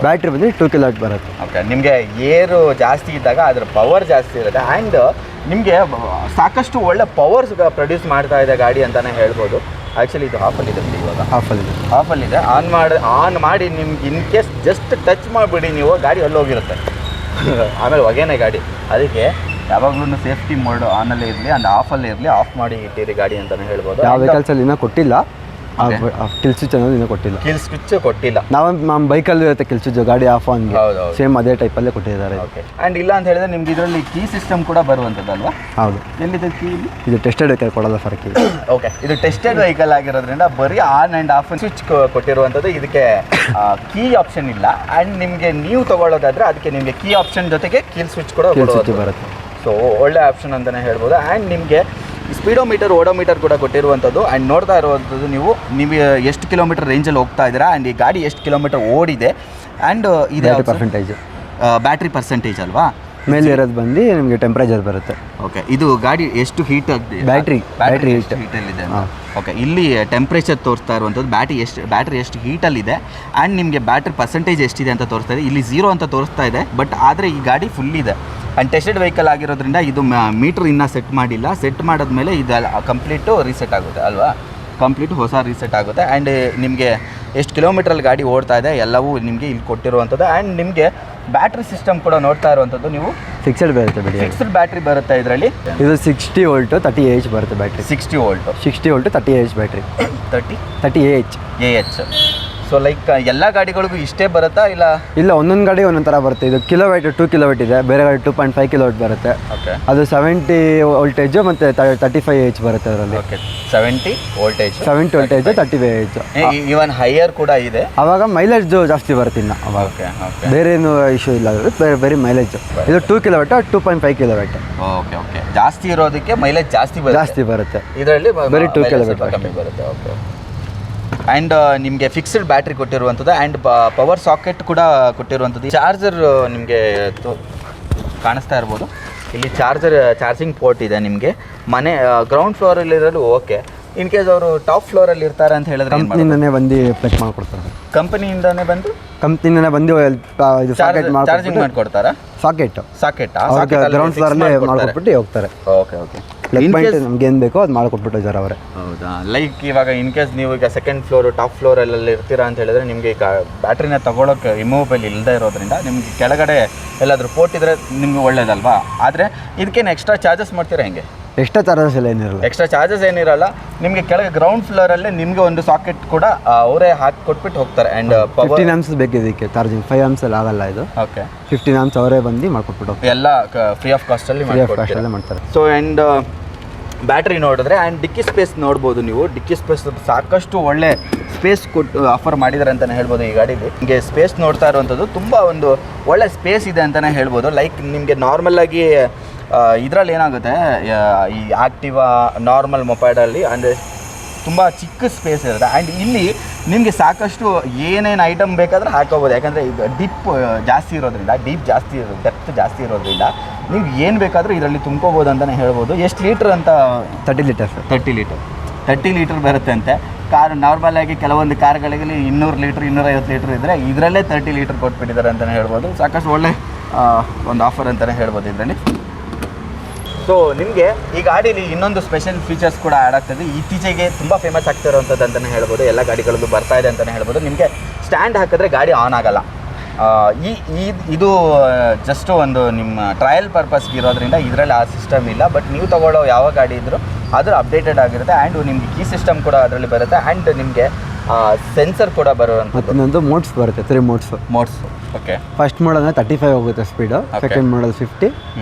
ಬ್ಯಾಟ್ರಿ ಬಂದು 2 ಕಿಲೋವ್ಯಾಟ್ ಬರುತ್ತೆ. ಓಕೆ. ನಿಮಗೆ ಏರು ಜಾಸ್ತಿ ಇದ್ದಾಗ ಅದರ ಪವರ್ ಜಾಸ್ತಿ ಇರುತ್ತೆ. ಆ್ಯಂಡ್ ನಿಮಗೆ ಸಾಕಷ್ಟು ಒಳ್ಳೆ ಪವರ್ಸ್ ಪ್ರೊಡ್ಯೂಸ್ ಮಾಡ್ತಾ ಇದೆ ಗಾಡಿ ಅಂತಲೇ ಹೇಳ್ಬೋದು. ಆ್ಯಕ್ಚುಲಿ ಇದು ಆಫಲ್ಲಿದೆ ಇವಾಗ. ಆಫಲ್ಲಿದೆ. ಆನ್ ಮಾಡಿ ನಿಮ್ಗೆ ಇನ್ ಕೇಸ್ ಜಸ್ಟ್ ಟಚ್ ಮಾಡಿಬಿಡಿ ನೀವು, ಗಾಡಿ ಅಲ್ಲೋಗಿರುತ್ತೆ. ಆಮೇಲೆ ಹೊಗೆನೇ ಗಾಡಿ. ಅದಕ್ಕೆ ಯಾವಾಗಲೂ ಸೇಫ್ಟಿ ಮೋಡ್ ಆನಲ್ಲೇ ಇರಲಿ ಆ್ಯಂಡ್ ಆಫಲ್ಲೇ ಇರಲಿ, ಆಫ್ ಮಾಡಿ ಇಟ್ಟಿರಿ ಗಾಡಿ ಅಂತಲೇ ಹೇಳ್ಬೋದು. ಯಾವ ವೆಹಿಕಲ್ಸಲ್ಲಿ ಇನ್ನೂ ಕೊಟ್ಟಿಲ್ಲ ಕಿಲ್ ಸ್ವಿಚ್ ಅನ್ನೋದು ಇನ್ನೂ ಕೊಟ್ಟಿಲ್ಲ. ಕಿಲ್ ಸ್ವಿಚ್ ಕೊಟ್ಟಿಲ್ಲ. ನಮ್ಮ ಬೈಕಲ್ಲಿ ಇರುತ್ತೆ ಕಿಲ್ ಸ್ವಿಚ್, ಗಾಡಿ ಆಫ್ ಆನ್ ಸೇಮ್ ಅದೇ ಟೈಪಲ್ಲೇ ಕೊಟ್ಟಿದ್ದಾರೆ. ಓಕೆ. ಆ್ಯಂಡ್ ಇಲ್ಲ ಅಂತ ಹೇಳಿದ್ರೆ ನಿಮ್ಗೆ ಇದರಲ್ಲಿ ಕೀ ಸಿಸ್ಟಮ್ ಕೂಡ ಬರುವಂಥದ್ದಲ್ವಾ? ಹೌದು. ಎಲ್ಲಿದೆ ಕೀ? ಇದು ಟೆಸ್ಟೆಡ್ ವೆಹಿಕಲ್ ಕೊಡಲ್ಲ ಸರ್ ಕೀ. ಓಕೆ. ಇದು ಟೆಸ್ಟೆಡ್ ವೆಹಿಕಲ್ ಆಗಿರೋದ್ರಿಂದ ಬರೀ ಆನ್ ಆ್ಯಂಡ್ ಆಫ್ ಸ್ವಿಚ್ ಕೊಟ್ಟಿರುವಂಥದ್ದು. ಇದಕ್ಕೆ ಕೀ ಆಪ್ಷನ್ ಇಲ್ಲ. ಆ್ಯಂಡ್ ನಿಮಗೆ ನೀವು ತೊಗೊಳ್ಳೋದಾದ್ರೆ ಅದಕ್ಕೆ ನಿಮಗೆ ಕೀ ಆಪ್ಷನ್ ಜೊತೆಗೆ ಕೀಲ್ ಸ್ವಿಚ್ ಕೂಡ ಬರುತ್ತೆ. ಸೊ ಒಳ್ಳೆ ಆಪ್ಷನ್ ಅಂತಲೇ ಹೇಳ್ಬೋದು. ಆ್ಯಂಡ್ ನಿಮಗೆ ಸ್ಪೀಡೋಮೀಟರ್ ಓಡೋಮೀಟರ್ ಕೂಡ ಕೊಟ್ಟಿರುವಂಥದ್ದು. ಆ್ಯಂಡ್ ನೋಡ್ತಾ ಇರುವಂಥದ್ದು ನೀವು ಎಷ್ಟು ಕಿಲೋಮೀಟರ್ ರೇಂಜಲ್ಲಿ ಹೋಗ್ತಾ ಇದ್ದೀರಾ ಆ್ಯಂಡ್ ಈ ಗಾಡಿ ಎಷ್ಟು ಕಿಲೋಮೀಟರ್ ಓಡಿದೆ ಆ್ಯಂಡ್ ಇದೆ ಬ್ಯಾಟ್ರಿ ಪರ್ಸೆಂಟೇಜ್ ಅಲ್ವಾ? ಮೇಲೆ ಇರೋದು ಬಂದು ನಿಮಗೆ ಟೆಂಪ್ರೇಚರ್ ಬರುತ್ತೆ. ಓಕೆ. ಇದು ಗಾಡಿ ಎಷ್ಟು ಹೀಟ್ ಆಗಿದೆ? ಬ್ಯಾಟ್ರಿ ಹೀಟಲ್ಲಿದೆ. ಓಕೆ. ಇಲ್ಲಿ ಟೆಂಪ್ರೇಚರ್ ತೋರಿಸ್ತಾ ಇರುವಂಥದ್ದು ಬ್ಯಾಟ್ರಿ ಎಷ್ಟು ಹೀಟಲ್ಲಿದೆ ಆ್ಯಂಡ್ ನಿಮಗೆ ಬ್ಯಾಟ್ರಿ ಪರ್ಸೆಂಟೇಜ್ ಎಷ್ಟಿದೆ ಅಂತ ತೋರಿಸ್ತಾ ಇದೆ. ಇಲ್ಲಿ 0 ಅಂತ ತೋರಿಸ್ತಾ ಇದೆ. ಬಟ್ ಆದರೆ ಈ ಗಾಡಿ ಫುಲ್ ಇದೆ. ಆ್ಯಂಡ್ ಟೆಸ್ಟೆಡ್ ವೆಹಿಕಲ್ ಆಗಿರೋದ್ರಿಂದ ಇದು ಮೀಟ್ರ್ ಇನ್ನೂ ಸೆಟ್ ಮಾಡಿಲ್ಲ. ಸೆಟ್ ಮಾಡಿದ್ಮೇಲೆ ಇದು ಕಂಪ್ಲೀಟು ರೀಸೆಟ್ ಆಗುತ್ತೆ ಅಲ್ವಾ? ಕಂಪ್ಲೀಟ್ ಹೊಸ ರೀಸೆಟ್ ಆಗುತ್ತೆ. ಆ್ಯಂಡ್ ನಿಮಗೆ ಎಷ್ಟು ಕಿಲೋಮೀಟ್ರಲ್ಲಿ ಗಾಡಿ ಓಡ್ತಾ ಇದೆ ಎಲ್ಲವೂ ನಿಮಗೆ ಇಲ್ಲಿ ಕೊಟ್ಟಿರುವಂಥದ್ದು. ಆ್ಯಂಡ್ ನಿಮಗೆ ಬ್ಯಾಟ್ರಿ ಸಿಸ್ಟಮ್ ಕೂಡ ನೋಡ್ತಾ ಇರುವಂಥದ್ದು ನೀವು ಫಿಕ್ಸೆಡ್ ಬರುತ್ತೆ. ಫಿಕ್ಸ್ಡ್ ಬ್ಯಾಟ್ರಿ ಬರುತ್ತೆ ಇದರಲ್ಲಿ. ಇದು 60 ವೋಲ್ಟ್ 30 AH ಬರುತ್ತೆ battery. 60 volt 30 AH battery. 30 AH. So like ಎಲ್ಲ ಗಾಡಿಗಳಿಗೂ ಇಷ್ಟೇ ಬರುತ್ತಾ ಇಲ್ಲ ಒಂದೊಂದು ಗಾಡಿ ಒಂದೊಂದು ಥರ ಬರುತ್ತೆ. ಇದು ಕಿಲೋವ್ಯಾಟ್ 2 ಕಿಲೋವ್ಯಾಟ್ ಇದೆ, ಬೇರೆ ಗಾಡಿ 2.5 ಕಿಲೋವ್ಯಾಟ್ ಬರುತ್ತೆ. ಓಕೆ. ಅದು 70 ವೋಲ್ಟೇಜ್ ಮತ್ತು 35 AH ಬರುತ್ತೆ ಅದರಲ್ಲಿ. Okay. 70 voltage 35 AH. Even higher ಕೂಡ ಇದೆ. ಆವಾಗ ಮೈಲೇಜ್ ಜಾಸ್ತಿ ಬರುತ್ತೆ ಇನ್ನು ಅವಾಗ. ಓಕೆ. ಬೇರೆ ಏನು ಇಶ್ಯೂ ಇಲ್ಲ, ಬೇರೆ ಮೈಲೇಜ್. ಇದು 2 ಕಿಲೋವ್ಯಾಟ್ 2.5 ಕಿಲೋವ್ಯಾಟ್. ಓಕೆ. ಜಾಸ್ತಿ ಇರೋದಕ್ಕೆ ಮೈಲೇಜ್ ಜಾಸ್ತಿ ಬರುತ್ತೆ. ಇದರಲ್ಲಿ ಬರೀ 2 ಕಿಲೋವ್ಯಾಟ್ ಕಮ್ಮಿ ಬರುತ್ತೆ. ಓಕೆ. ಆ್ಯಂಡ್ ನಿಮಗೆ ಫಿಕ್ಸ್ಡ್ ಬ್ಯಾಟ್ರಿ ಕೊಟ್ಟಿರುವಂಥದ್ದು ಆ್ಯಂಡ್ ಪವರ್ ಸಾಕೆಟ್ ಕೂಡ ಕೊಟ್ಟಿರುವಂಥದ್ದು. ಚಾರ್ಜರ್ ನಿಮಗೆ ಕಾಣಿಸ್ತಾ ಇರ್ಬೋದು. ಇಲ್ಲಿ ಚಾರ್ಜಿಂಗ್ ಪೋರ್ಟ್ ಇದೆ ನಿಮಗೆ. ಮನೆ ಗ್ರೌಂಡ್ ಫ್ಲೋರಲ್ಲಿರೋದು ಓಕೆ. ಇನ್ ಕೇಸ್ ಅವರು ಟಾಪ್ ಫ್ಲೋರಲ್ಲಿ ಇರ್ತಾರೆ ಅಂತ ಹೇಳಿದ್ರೆ ಕಂಪ್ನಿಯಿಂದನೇ ಬಂದು ಪ್ಲಗ್ ಮಾಡಿಕೊಡ್ತಾರೆ. ಕಂಪನಿಯಿಂದನೇ ಬಂದು ಇದು ಚಾರ್ಜಿಂಗ್ ಮಾಡಿಕೊಡ್ತಾರಾ? ಸಾಕೆಟ್ ಗ್ರೌಂಡ್ ಫ್ಲೋರಲ್ಲೇ ಮಾಡ್ಕೊಟ್ಬಿಟ್ಟು ಹೋಗ್ತಾರೆ. ಓಕೆ. ಪ್ಲಗ್ ಪಾಯಿಂಟ್ ನಮ್ಗೆ ಏನು ಬೇಕೋ ಅದು ಮಾಡಿಕೊಟ್ಬಿಟ್ಟು ಇದ್ದಾರೆ ಅವರೇ. ಹೌದಾ? ಲೈಕ್ ಇವಾಗ ಇನ್ ಕೇಸ್ ನೀವು ಈಗ ಸೆಕೆಂಡ್ ಫ್ಲೋರು ಟಾಪ್ ಫ್ಲೋರಲ್ಲೆಲ್ಲ ಇರ್ತೀರಾ ಅಂತ ಹೇಳಿದ್ರೆ ನಿಮಗೆ ಈಗ ಬ್ಯಾಟ್ರಿನ ತೊಗೊಳೋಕ್ಕೆ ರಿಮೂವಬಲ್ ಇಲ್ಲದೆ ಇರೋದ್ರಿಂದ ನಿಮಗೆ ಕೆಳಗಡೆ ಎಲ್ಲಾದರೂ ಪೋರ್ಟ್ ಇದ್ದರೆ ನಿಮಗೆ ಒಳ್ಳೇದಲ್ವಾ? ಆದರೆ ಇದಕ್ಕೇನು ಎಕ್ಸ್ಟ್ರಾ ಚಾರ್ಜಸ್ ಮಾಡ್ತೀರಾ? ಹೆಂಗೆ? ಎಕ್ಸ್ಟ್ರಾ ಚಾರ್ಜಸ್ ಎಲ್ಲ ಏನಿರಲ್ಲ. ಎಕ್ಸ್ಟ್ರಾ ಚಾರ್ಜಸ್ ಏನಿರಲ್ಲ. ನಿಮಗೆ ಕೆಳಗೆ ಗ್ರೌಂಡ್ ಫ್ಲೋರಲ್ಲೇ ನಿಮಗೆ ಒಂದು ಸಾಕೆಟ್ ಕೂಡ ಅವರೇ ಹಾಕಿ ಕೊಟ್ಬಿಟ್ಟು ಹೋಗ್ತಾರೆ. ಆ್ಯಂಡ್ 15 amps ಬೇಕು ಇದಕ್ಕೆ ಚಾರ್ಜಿಂಗ್. 5 amps ಅಲ್ಲಿ ಆಗಲ್ಲ ಇದು. ಓಕೆ. 15 amps ಅವರೇ ಬಂದು ಮಾಡ್ಕೊಟ್ಬಿಟ್ಟು ಎಲ್ಲ ಫ್ರೀ ಆಫ್ ಕಾಸ್ಟಲ್ಲಿ ಮಾಡ್ತಾರೆ. ಸೊ ಆ್ಯಂಡ್ ಬ್ಯಾಟ್ರಿ ನೋಡಿದ್ರೆ ಆ್ಯಂಡ್ ಡಿಕ್ಕಿ ಸ್ಪೇಸ್ ನೋಡ್ಬೋದು ನೀವು. ಡಿಕ್ಕಿ ಸ್ಪೇಸ್ ಸಾಕಷ್ಟು ಒಳ್ಳೆ ಸ್ಪೇಸ್ ಆಫರ್ ಮಾಡಿದ್ದಾರೆ ಅಂತಲೇ ಹೇಳ್ಬೋದು ಈ ಗಾಡೀಲಿ. ನಿಮಗೆ ಸ್ಪೇಸ್ ನೋಡ್ತಾ ಇರುವಂಥದ್ದು ತುಂಬ ಒಂದು ಒಳ್ಳೆ ಸ್ಪೇಸ್ ಇದೆ ಅಂತಲೇ ಹೇಳ್ಬೋದು. ಲೈಕ್ ನಿಮಗೆ ನಾರ್ಮಲಾಗಿ ಇದರಲ್ಲಿ ಏನಾಗುತ್ತೆ, ಈ ಆಕ್ಟಿವಾ ನಾರ್ಮಲ್ ಮೊಪೈಡಲ್ಲಿ ಅಂದರೆ ತುಂಬ ಚಿಕ್ಕ ಸ್ಪೇಸ್ ಇರುತ್ತೆ. ಆ್ಯಂಡ್ ಇಲ್ಲಿ ನಿಮಗೆ ಸಾಕಷ್ಟು ಏನೇನು ಐಟಮ್ ಬೇಕಾದರೆ ಹಾಕೋಬೋದು. ಯಾಕಂದರೆ ಈಗ ಡಿಪ್ ಜಾಸ್ತಿ ಇರೋದ್ರಿಂದ, ಡೆಪ್ತ್ ಜಾಸ್ತಿ ಇರೋದ್ರಿಂದ ನೀವು ಏನು ಬೇಕಾದರೂ ಇದರಲ್ಲಿ ತುಂಬ್ಕೋಬೋದು ಅಂತಲೇ ಹೇಳ್ಬೋದು. ಎಷ್ಟು ಲೀಟ್ರ್ ಅಂತ? 30 ಲೀಟ್ರ್ ಬರುತ್ತೆ ಅಂತೆ. ಕಾರ್ ನಾರ್ಮಲಾಗಿ ಕೆಲವೊಂದು ಕಾರ್ಗಳಿಗೆ 200 ಲೀಟ್ರ್ 250 ಲೀಟ್ರ್ ಇದ್ದರೆ ಇದರಲ್ಲೇ 30 ಲೀಟ್ರ್ ಕೊಟ್ಬಿಟ್ಟಿದ್ದಾರೆ ಅಂತಲೇ ಹೇಳ್ಬೋದು. ಸಾಕಷ್ಟು ಒಳ್ಳೆ ಒಂದು ಆಫರ್ ಅಂತಲೇ ಹೇಳ್ಬೋದು ಇದರಲ್ಲಿ. ಸೊ ನಿಮಗೆ ಈ ಗಾಡೀಲಿ ಇನ್ನೊಂದು ಸ್ಪೆಷಲ್ ಫೀಚರ್ಸ್ ಕೂಡ ಆ್ಯಡ್ ಆಗ್ತದೆ, ಇತ್ತೀಚೆಗೆ ತುಂಬ ಫೇಮಸ್ ಆಗ್ತಿರೋವಂಥದ್ದು ಅಂತಲೇ ಹೇಳ್ಬೋದು, ಎಲ್ಲ ಗಾಡಿಗಳಲ್ಲೂ ಬರ್ತಾ ಇದೆ ಅಂತಲೇ ಹೇಳ್ಬೋದು. ನಿಮಗೆ ಸ್ಟ್ಯಾಂಡ್ ಹಾಕಿದ್ರೆ ಗಾಡಿ ಆನ್ ಆಗಲ್ಲ. ಇದು ಜಸ್ಟ್ ಒಂದು ನಿಮ್ಮ ಟ್ರಯಲ್ ಪರ್ಪಸ್ಗೆ ಇರೋದ್ರಿಂದ ಇದರಲ್ಲಿ ಆ ಸಿಸ್ಟಮ್ ಇಲ್ಲ. ಬಟ್ ನೀವು ತೊಗೊಳ್ಳೋ ಯಾವ ಗಾಡಿ ಇದ್ದರೂ ಅದು ಅಪ್ಡೇಟೆಡ್ ಆಗಿರುತ್ತೆ. ಆ್ಯಂಡ್ ನಿಮಗೆ ಕೀ ಸಿಸ್ಟಮ್ ಕೂಡ ಅದರಲ್ಲಿ ಬರುತ್ತೆ. ಆ್ಯಂಡ್ ನಿಮಗೆ ಸೆನ್ಸರ್ ಕೂಡ ಬರುವಂಥದ್ದು. ಇನ್ನೊಂದು ಮೋಡ್ಸ್ ಬರುತ್ತೆ, 3 ಮೋಡ್ಸ್. ಓಕೆ, ಫಸ್ಟ್ ಮಾಡಲ್ 35 ಹೋಗುತ್ತೆ ಸ್ಪೀಡು, ಸೆಕೆಂಡ್ ಮಾಡಲ್ 50,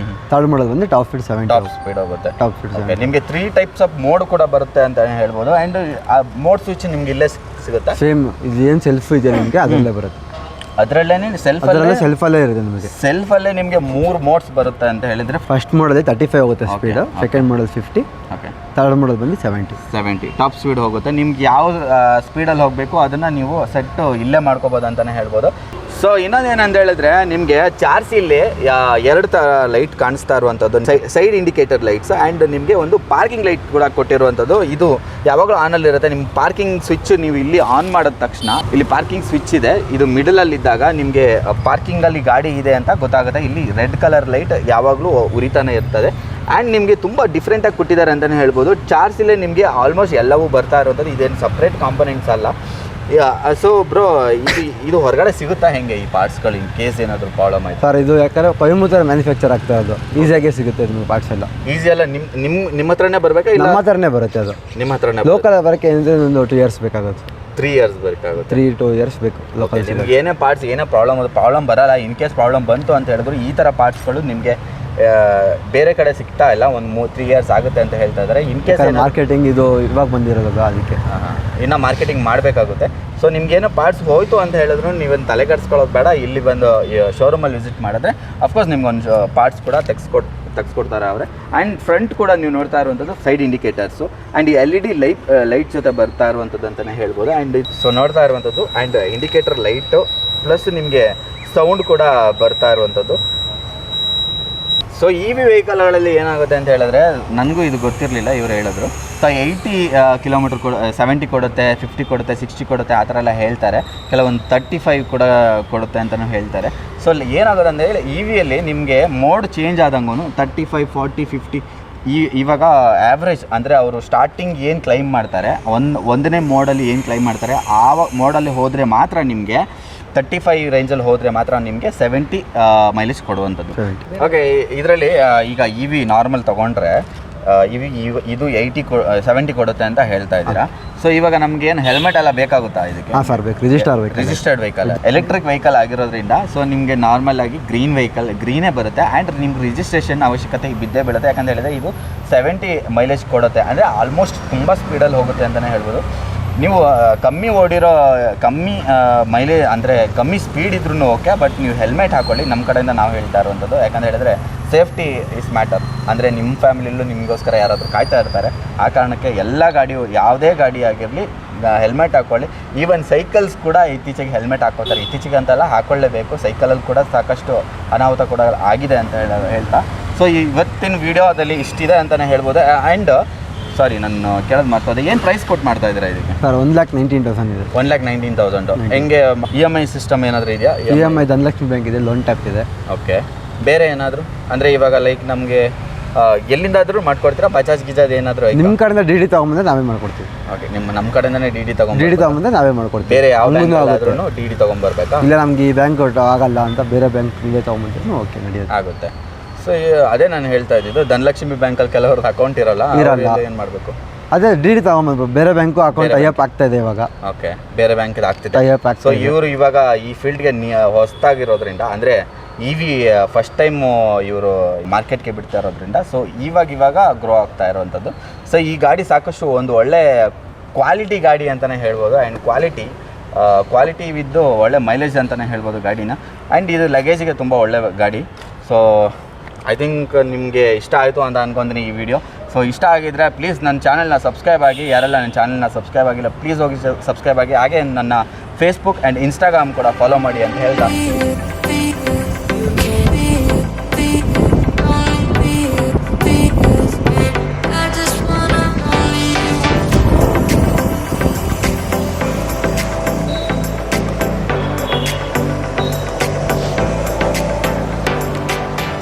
ಥರ್ಡ್ ಮಾಡಲ್ ಬಂದು ಟಾಪ್ ಸ್ಪೀಡ್ 70. ಟಾಪ್ ಸ್ಪೀಡ್ ಹೋಗುತ್ತೆ. ಟಾಪ್ ಸ್ಪೀಡ್ ಓಕೆ, ನಿಮಗೆ 3 ಟೈಪ್ಸ್ ಆಫ್ ಮೋಡ್ ಕೂಡ ಬರುತ್ತೆ ಅಂತ ಹೇಳ್ಬೋದು. ಆ್ಯಂಡ್ ಆ ಮೋಡ್ ಸ್ವಿಚ್ ನಿಮ್ಗೆ ಇಲ್ಲೇ ಸಿಗುತ್ತೆ. ಸೇಮ್ ಇದು ಏನು ಸೆಲ್ಫ್ ಇದೆ ನಿಮಗೆ ಅದರಲ್ಲೇ ಬರುತ್ತೆ. ಅದರಲ್ಲೇ ಸೆಲ್ಫಲ್ಲೇ ಇರುತ್ತೆ ನಿಮಗೆ. ಸೆಲ್ಫಲ್ಲೇ ನಿಮಗೆ 3 ಮೋಡ್ಸ್ ಬರುತ್ತೆ ಅಂತ ಹೇಳಿದರೆ, ಫಸ್ಟ್ ಮಾಡಲ್ 35 ಹೋಗುತ್ತೆ speed, second model 50, okay, third ಮಾಡಲ್ ಬಂದು 70 ಟಾಪ್ ಸ್ಪೀಡ್ ಹೋಗುತ್ತೆ. ನಿಮ್ಗೆ ಯಾವ ಸ್ಪೀಡಲ್ಲಿ ಹೋಗಬೇಕು ಅದನ್ನು ನೀವು ಸೆಟ್ಟು ಇಲ್ಲೇ ಮಾಡ್ಕೋಬೋದು ಅಂತಲೇ ಹೇಳ್ಬೋದು. ಸೊ ಇನ್ನೊಂದೇನಂತ ಹೇಳಿದ್ರೆ, ನಿಮಗೆ ಚಾರ್ಸಿಲಿ 2 ಥರ ಲೈಟ್ ಕಾಣಿಸ್ತಾ ಇರುವಂಥದ್ದು, ಸೈಡ್ ಇಂಡಿಕೇಟರ್ ಲೈಟ್ಸ್ ಆ್ಯಂಡ್ ನಿಮಗೆ ಒಂದು ಪಾರ್ಕಿಂಗ್ ಲೈಟ್ ಕೂಡ ಕೊಟ್ಟಿರುವಂಥದ್ದು. ಇದು ಯಾವಾಗಲೂ ಆನಲ್ಲಿರುತ್ತೆ. ನಿಮ್ಮ ಪಾರ್ಕಿಂಗ್ ಸ್ವಿಚ್ ನೀವು ಇಲ್ಲಿ ಆನ್ ಮಾಡಿದ ತಕ್ಷಣ ಇಲ್ಲಿ ಪಾರ್ಕಿಂಗ್ ಸ್ವಿಚ್ ಇದೆ, ಇದು ಮಿಡಲಲ್ಲಿದ್ದಾಗ ನಿಮಗೆ ಪಾರ್ಕಿಂಗಲ್ಲಿ ಗಾಡಿ ಇದೆ ಅಂತ ಗೊತ್ತಾಗುತ್ತೆ. ಇಲ್ಲಿ ರೆಡ್ ಕಲರ್ ಲೈಟ್ ಯಾವಾಗಲೂ ಉರಿತಾನೆ ಇರ್ತದೆ. ಆ್ಯಂಡ್ ನಿಮಗೆ ತುಂಬ ಡಿಫ್ರೆಂಟಾಗಿ ಕೊಟ್ಟಿದ್ದಾರೆ ಅಂತಲೇ ಹೇಳ್ಬೋದು. ಚಾರ್ಸಿಲೇ ನಿಮಗೆ ಆಲ್ಮೋಸ್ಟ್ ಎಲ್ಲವೂ ಬರ್ತಾ ಇರುವಂಥದ್ದು, ಇದೇನು ಸಪ್ರೇಟ್ ಕಾಂಪೊನೆಂಟ್ಸ್ ಅಲ್ಲ. ಸೊ ಬ್ರೋ, ಇದು ಹೊರಗಡೆ ಸಿಗುತ್ತಾ ಹೆಂಗೆ ಈ ಪಾರ್ಟ್ಸ್ಗಳು ಇನ್ ಕೇಸ್ ಏನಾದರೂ ಪ್ರಾಬ್ಲಮ್ ಆಯ್ತು? ಸರ್ ಇದು ಯಾಕಂದರೆ ಕೊಯಮತ್ತೂರಲ್ಲಿ ಮ್ಯಾನುಫ್ಯಾಕ್ಚರ್ ಆಗ್ತಾ ಇರೋದು, ಈಸಿಯಾಗೇ ಸಿಗುತ್ತೆ ನಿಮಗೆ ಪಾರ್ಟ್ಸ್ ಎಲ್ಲ. ಈಸಿ ಅಲ್ಲ, ನಿಮ್ಮ ಹತ್ರನೇ ಬರಬೇಕಾ? ಇಲ್ಲ ನಮ್ಮ ಹತ್ರನೇ ಬರುತ್ತೆ. ಅದು ನಿಮ್ಮ ಹತ್ರನೇ ಲೋಕಲ್ ಬರೋಕ್ಕೆ ಏನಿದೆ ಒಂದು 2 years ಬೇಕಾಗುತ್ತೆ. 3 years ಬೇಕಾಗುತ್ತೆ. 3-2 years ಬೇಕು ಲೋಕಲ್. ನಿಮ್ಗೆ ಏನೇ ಪಾರ್ಟ್ಸ್ ಏನೇ ಪ್ರಾಬ್ಲಮ್ ಬರಲ್ಲ. ಇನ್ ಕೇಸ್ ಪ್ರಾಬ್ಲಮ್ ಬಂತು ಅಂತ ಹೇಳಿದ್ರು ಈ ಥರ ಪಾರ್ಟ್ಸ್ಗಳು ನಿಮಗೆ ಬೇರೆ ಕಡೆ ಸಿಗ್ತಾ ಇಲ್ಲ. ಒಂದು 3 years ಆಗುತ್ತೆ ಅಂತ ಹೇಳ್ತಾ ಇದ್ದಾರೆ. ಇನ್ ಕೇಸ್ ಮಾರ್ಕೆಟಿಂಗ್ ಇದು ಇವಾಗ ಬಂದಿರೋದು, ಅದಕ್ಕೆ ಇನ್ನು ಮಾರ್ಕೆಟಿಂಗ್ ಮಾಡಬೇಕಾಗುತ್ತೆ. ಸೊ ನಿಮ್ಗೇನೋ ಪಾರ್ಟ್ಸ್ ಹೋಯ್ತು ಅಂತ ಹೇಳಿದ್ರು ನೀವೇನು ತಲೆ ಕೆಡಿಸ್ಕೊಳ್ಳೋದು ಬೇಡ. ಇಲ್ಲಿ ಬಂದು ಶೋರೂಮಲ್ಲಿ ವಿಸಿಟ್ ಮಾಡಿದ್ರೆ ಅಫ್ಕೋರ್ಸ್ ನಿಮ್ಗೊಂದು ಪಾರ್ಟ್ಸ್ ಕೂಡ ತೆಗೆಸ್ಕೊಡ್ತಾರೆ ಅವರೇ. ಆ್ಯಂಡ್ ಫ್ರಂಟ್ ಕೂಡ ನೀವು ನೋಡ್ತಾ ಇರುವಂಥದ್ದು ಸೈಡ್ ಇಂಡಿಕೇಟರ್ಸು ಆ್ಯಂಡ್ ಈ LED ಲೈಟ್ ಜೊತೆ ಬರ್ತಾ ಇರುವಂಥದ್ದು ಅಂತಲೇ ಹೇಳ್ಬೋದು. ಆ್ಯಂಡ್ ಸೊ ನೋಡ್ತಾ ಇರುವಂಥದ್ದು ಆ್ಯಂಡ್ ಇಂಡಿಕೇಟರ್ ಲೈಟು ಪ್ಲಸ್ ನಿಮಗೆ ಸೌಂಡ್ ಕೂಡ ಬರ್ತಾ ಇರುವಂಥದ್ದು. ಸೊ EV ವೆಹಿಕಲ್ಗಳಲ್ಲಿ ಏನಾಗುತ್ತೆ ಅಂತ ಹೇಳಿದ್ರೆ, ನನಗೂ ಇದು ಗೊತ್ತಿರಲಿಲ್ಲ, ಇವರು ಹೇಳಿದ್ರು. ಸೊ 80 ಕಿಲೋಮೀಟ್ರ್ 70 ಕೊಡುತ್ತೆ, 50 ಕೊಡುತ್ತೆ, 60 ಕೊಡುತ್ತೆ, ಆ ಥರ ಎಲ್ಲ ಹೇಳ್ತಾರೆ. ಕೆಲವೊಂದು 35 ಕೂಡ ಕೊಡುತ್ತೆ ಅಂತಲೂ ಹೇಳ್ತಾರೆ. ಸೊ ಅಲ್ಲಿ ಏನಾಗುತ್ತೆ ಅಂತ ಹೇಳಿ EVಯಲ್ಲಿ ನಿಮಗೆ ಮೋಡ್ ಚೇಂಜ್ ಆದಂಗೂ 35, 40, 50 ಇವಾಗ ಆ್ಯಾವ್ರೇಜ್ ಅಂದರೆ ಅವರು ಸ್ಟಾರ್ಟಿಂಗ್ ಏನು ಕ್ಲೈಮ್ ಮಾಡ್ತಾರೆ, ಒಂದನೇ ಮೋಡಲ್ಲಿ ಏನು ಕ್ಲೈಮ್ ಮಾಡ್ತಾರೆ ಆ ಮೋಡಲ್ಲಿ ಹೋದರೆ ಮಾತ್ರ ನಿಮಗೆ 35 ರೇಂಜಲ್ಲಿ ಹೋದರೆ ಮಾತ್ರ ನಿಮಗೆ 70 ಮೈಲೇಜ್ ಕೊಡುವಂಥದ್ದು. ಓಕೆ, ಇದರಲ್ಲಿ ಈಗ EV ನಾರ್ಮಲ್ ತೊಗೊಂಡ್ರೆ ಇದು 70 ಕೊಡುತ್ತೆ ಅಂತ ಹೇಳ್ತಾ ಇದ್ದೀರಾ. ಸೊ ಇವಾಗ ನಮ್ಗೆ ಏನು ಹೆಲ್ಮೆಟ್ ಎಲ್ಲ ಬೇಕಾಗುತ್ತಾ ಇದಕ್ಕೆ? ಹಾಂ ಸರ್, ಬೇಕು. ರಿಜಿಸ್ಟರ್ಡ್ ವೆಹಿಕಲ್, ಎಲೆಕ್ಟ್ರಿಕ್ ವೆಹಿಕಲ್ ಆಗಿರೋದ್ರಿಂದ ಸೊ ನಿಮಗೆ ನಾರ್ಮಲ್ ಆಗಿ ಗ್ರೀನೇ ಬರುತ್ತೆ. ಆ್ಯಂಡ್ ನಿಮ್ಗೆ ರಿಜಿಸ್ಟ್ರೇಷನ್ ಅವಶ್ಯಕತೆ ಬಿದ್ದೇ ಬೀಳುತ್ತೆ. ಯಾಕಂತ ಹೇಳಿದ್ರೆ ಇದು 70 ಮೈಲೇಜ್ ಕೊಡುತ್ತೆ, ಅಂದರೆ ಆಲ್ಮೋಸ್ಟ್ ತುಂಬ ಸ್ಪೀಡಲ್ಲಿ ಹೋಗುತ್ತೆ ಅಂತಲೇ ಹೇಳ್ಬೋದು. ನೀವು ಕಮ್ಮಿ ಮೈಲೇಜ್ ಅಂದರೆ ಕಮ್ಮಿ ಸ್ಪೀಡ್ ಇದ್ರೂ ಓಕೆ, ಬಟ್ ನೀವು ಹೆಲ್ಮೆಟ್ ಹಾಕೊಳ್ಳಿ. ನಮ್ಮ ಕಡೆಯಿಂದ ನಾವು ಹೇಳ್ತಾ ಇರುವಂಥದ್ದು. ಯಾಕಂತ ಹೇಳಿದ್ರೆ ಸೇಫ್ಟಿ ಇಸ್ ಮ್ಯಾಟರ್. ಅಂದರೆ ನಿಮ್ಮ ಫ್ಯಾಮಿಲಿಯಲ್ಲೂ ನಿಮಗೋಸ್ಕರ ಯಾರಾದರೂ ಕಾಯ್ತಾ ಇರ್ತಾರೆ. ಆ ಕಾರಣಕ್ಕೆ ಎಲ್ಲ ಗಾಡಿಯು, ಯಾವುದೇ ಗಾಡಿ ಆಗಿರಲಿ, ಹೆಲ್ಮೆಟ್ ಹಾಕ್ಕೊಳ್ಳಿ. ಈವನ್ ಸೈಕಲ್ಸ್ ಕೂಡ ಇತ್ತೀಚೆಗೆ ಹೆಲ್ಮೆಟ್ ಹಾಕ್ಕೋತಾರೆ. ಇತ್ತೀಚೆಗೆ ಅಂತೆಲ್ಲ ಹಾಕ್ಕೊಳ್ಳೇಬೇಕು. ಸೈಕಲಲ್ಲಿ ಕೂಡ ಸಾಕಷ್ಟು ಅನಾಹುತ ಕೂಡ ಆಗಿದೆ ಅಂತ ಹೇಳ್ತಾ ಸೊ ಇವತ್ತಿನ ವಿಡಿಯೋದಲ್ಲಿ ಇಷ್ಟಿದೆ ಅಂತಲೇ ಹೇಳ್ಬೋದು. ಆ್ಯಂಡ್ ಸಾರಿ, ನಾನು ಕೇಳೋದು ಮಾಡ್ತದೆ, ಏನು ಪ್ರೈಸ್ ಕೊಟ್ಟು ಮಾಡ್ತಾ ಇದ್ದೀರಾ ಇದಕ್ಕೆ? ಸರ್ 1,19,000 ಇದೆ. 1,19,000. ಹೆಂಗೆ EMI ಸಿಸ್ಟಮ್ ಏನಾದರೂ ಇದೆಯಾ? EMI ಧನಲಕ್ಷ್ಮಿ ಬ್ಯಾಂಕ್ ಇದೆ, ಲೋನ್ ಟ್ಯಾಪ್ ಇದೆ. ಓಕೆ, ಬೇರೆ ಏನಾದರೂ ಅಂದರೆ ಇವಾಗ ಲೈಕ್ ನಮಗೆ ಎಲ್ಲಿಂದಾದರೂ ಮಾಡ್ಕೊಡ್ತೀರಾ? ಬಜಾಜ್ ಗಿಜಾಜ್ ಏನಾದರೂ ನಿಮ್ಮ ಕಡೆಯಿಂದ DD ತೊಗೊಂಬಂದ್ರೆ ನಾವೇ ಮಾಡ್ಕೊಡ್ತೀವಿ. ಓಕೆ, ನಮ್ಮ ಕಡೆಯಿಂದನೇ DD ತೊಗೊಂಬಂದ್ರೆ ನಾವೇ ಮಾಡ್ಕೊಡ್ತೀವಿ. ಬೇರೆ ಯಾವ DD ತೊಗೊಂಬರ್ಬೇಕಾ? ಇಲ್ಲ, ನಮ್ಗೆ ಈ ಬ್ಯಾಂಕ್ ಆಗಲ್ಲ ಅಂತ ಬೇರೆ ಬ್ಯಾಂಕ್ ನೀವೇ ತೊಗೊಂಬಂದ್ರೆ ಓಕೆ, ನಡೆಯುತ್ತೆ, ಆಗುತ್ತೆ. ಸೊ ಅದೇ ನಾನು ಹೇಳ್ತಾ ಇದ್ದಿದ್ದು, ಧನಲಕ್ಷ್ಮಿ ಬ್ಯಾಂಕಲ್ಲಿ ಕೆಲವ್ರದ್ದು ಅಕೌಂಟ್ ಇರಲ್ಲ, ಏನು ಮಾಡಬೇಕು? ಅದೇ DD ತೊಗೊಂಬಂದ್ರು. ಬೇರೆ ಬ್ಯಾಂಕು ಅಕೌಂಟ್ ಟೈ ಅಪ್ ಆಗ್ತಾ ಇದೆ ಇವಾಗ. ಓಕೆ, ಬೇರೆ ಬ್ಯಾಂಕಿಗೆ ಆಗ್ತಿದೆ ಟೈ ಅಪ್ ಆಗ್ತಾ. ಸೊ ಇವರು ಇವಾಗ ಈ ಫೀಲ್ಡ್ಗೆ ಹೊಸದಾಗಿರೋದ್ರಿಂದ, ಅಂದರೆ EV ಫಸ್ಟ್ ಟೈಮು ಇವರು ಮಾರ್ಕೆಟ್ಗೆ ಬಿಡ್ತಾ ಇರೋದ್ರಿಂದ ಸೊ ಇವಾಗ ಗ್ರೋ ಆಗ್ತಾ ಇರೋವಂಥದ್ದು. ಸೊ ಈ ಗಾಡಿ ಸಾಕಷ್ಟು ಒಂದು ಒಳ್ಳೆ ಕ್ವಾಲಿಟಿ ಗಾಡಿ ಅಂತಲೇ ಹೇಳ್ಬೋದು. ಆ್ಯಂಡ್ ಕ್ವಾಲಿಟಿ ವಿದ್ದು ಒಳ್ಳೆ ಮೈಲೇಜ್ ಅಂತಲೇ ಹೇಳ್ಬೋದು ಗಾಡಿನ. ಆ್ಯಂಡ್ ಇದು ಲಗೇಜಿಗೆ ತುಂಬ ಒಳ್ಳೆ ಗಾಡಿ. ಸೊ ಐ ಥಿಂಕ್ ನಿಮಗೆ ಇಷ್ಟ ಆಯಿತು ಅಂತ ಅನ್ಕೊಂತೀನಿ ಈ ವಿಡಿಯೋ. ಸೊ ಇಷ್ಟ ಆಗಿದ್ದರೆ ಪ್ಲೀಸ್ ನನ್ನ ಚಾನಲ್ನ ಸಬ್ಸ್ಕ್ರೈಬ್ ಆಗಿ. ಯಾರೆಲ್ಲ ನನ್ನ ಚಾನಲ್ನ ಸಬ್ಸ್ಕ್ರೈಬ್ ಆಗಿಲ್ಲ ಪ್ಲೀಸ್ ಹೋಗಿ ಸಬ್ಸ್ಕ್ರೈಬ್ ಆಗಿ. ಹಾಗೆ ನನ್ನ ಫೇಸ್ಬುಕ್ ಆ್ಯಂಡ್ ಇನ್ಸ್ಟಾಗ್ರಾಮ್ ಕೂಡ ಫಾಲೋ ಮಾಡಿ ಅಂತ ಹೇಳ್ತಾ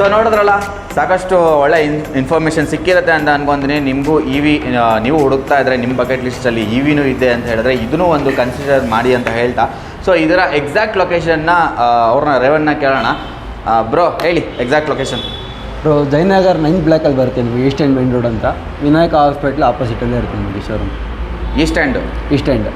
ಸೊ ನೋಡಿದ್ರಲ್ಲ ಸಾಕಷ್ಟು ಒಳ್ಳೆ ಇನ್ಫಾರ್ಮೇಷನ್ ಸಿಕ್ಕಿರುತ್ತೆ ಅಂತ ಅನ್ಕೊಂತೀನಿ. ನಿಮಗೂ ನೀವು ಹುಡುಕ್ತಾ ಇದ್ದರೆ ನಿಮ್ಮ ಬಕೆಟ್ ಲಿಸ್ಟಲ್ಲಿ ವಿನೂ ಇದೆ ಅಂತ ಹೇಳಿದ್ರೆ ಇದನ್ನೂ ಒಂದು ಕನ್ಸಿಡರ್ ಮಾಡಿ ಅಂತ ಹೇಳ್ತಾ, ಸೊ ಇದರ ಎಕ್ಸಾಕ್ಟ್ ಲೊಕೇಶನ್ನ ಅವ್ರನ್ನ ರೇವಣ್ಣ ಕೇಳೋಣ. ಬ್ರೋ ಹೇಳಿ ಎಕ್ಸಾಕ್ಟ್ ಲೊಕೇಶನ್. ಬ್ರೋ ಜಯನಗರ್ 9 ಬ್ಲಾಕಲ್ಲಿ ಬರುತ್ತೆ ನಿಮಗೆ, ಈಸ್ಟ್ ಎಂಡ್ ಮೇನ್ ರೋಡ್ ಅಂತ. ವಿನಾಯಕ ಹಾಸ್ಪಿಟ್ಲ್ ಆಪೋಸಿಟಲ್ಲೇ ಇರುತ್ತೆ ನಿಮಗೆ showroom. East end. East end.